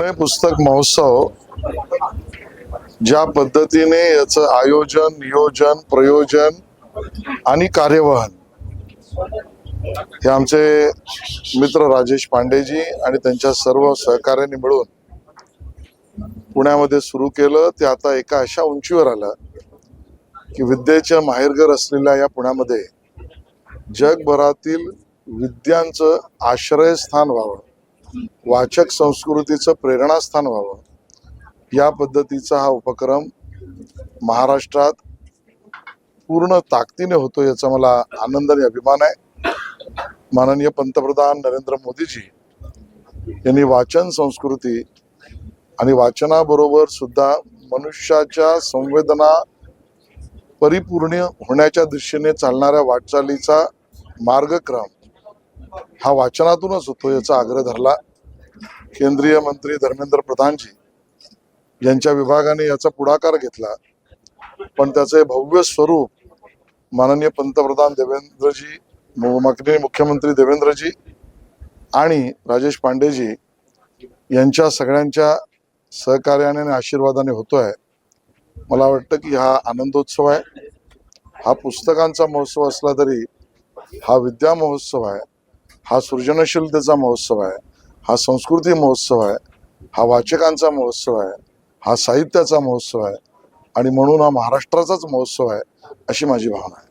पुणे पुस्तक महोत्सव ज्या पद्धतीने याचं आयोजन, नियोजन, प्रयोजन आणि कार्यवहन हे आमचे मित्र राजेश पांडेजी आणि त्यांच्या सर्व सहकार्यांनी मिळून पुण्यामध्ये सुरू केलं, ते आता एका अशा उंचीवर आलं की विद्येच्या माहेरघर असलेल्या या पुण्यामध्ये जगभरातील विद्यांचं आश्रयस्थान व्हावं, वाचक संस्कृतीचं प्रेरणास्थान व्हावं, या पद्धतीचा हा उपक्रम महाराष्ट्रात पूर्ण ताकदीने होतो, याचा मला आनंद आणि अभिमान आहे. माननीय पंतप्रधान नरेंद्र मोदीजी यांनी वाचन संस्कृती आणि वाचनाबरोबर सुद्धा मनुष्याच्या संवेदना परिपूर्ण होण्याच्या दिशेने चालणाऱ्या वाटचालीचा मार्गक्रम हा वाचनातूनच होतो, याचा आग्रह धरला. केंद्रीय मंत्री धर्मेंद्र प्रधानजी यांच्या विभागाने याचा पुढाकार घेतला, पण त्याचे भव्य स्वरूप माननीय पंतप्रधान देवेंद्रजी, माननीय मुख्यमंत्री देवेंद्रजी आणि राजेश पांडेजी यांच्या सगळ्यांच्या सहकार्याने आणि आशीर्वादाने होतोय. मला वाटतं की हा आनंदोत्सव आहे, हा पुस्तकांचा महोत्सव असला तरी हा विद्या महोत्सव आहे, हा सृजनशीलतेचा महोत्सव आहे, हा संस्कृती महोत्सव आहे, हा वाचकांचा महोत्सव आहे, हा साहित्याचा महोत्सव आहे आणि म्हणून हा महाराष्ट्राचाच महोत्सव आहे, अशी माझी भावना आहे.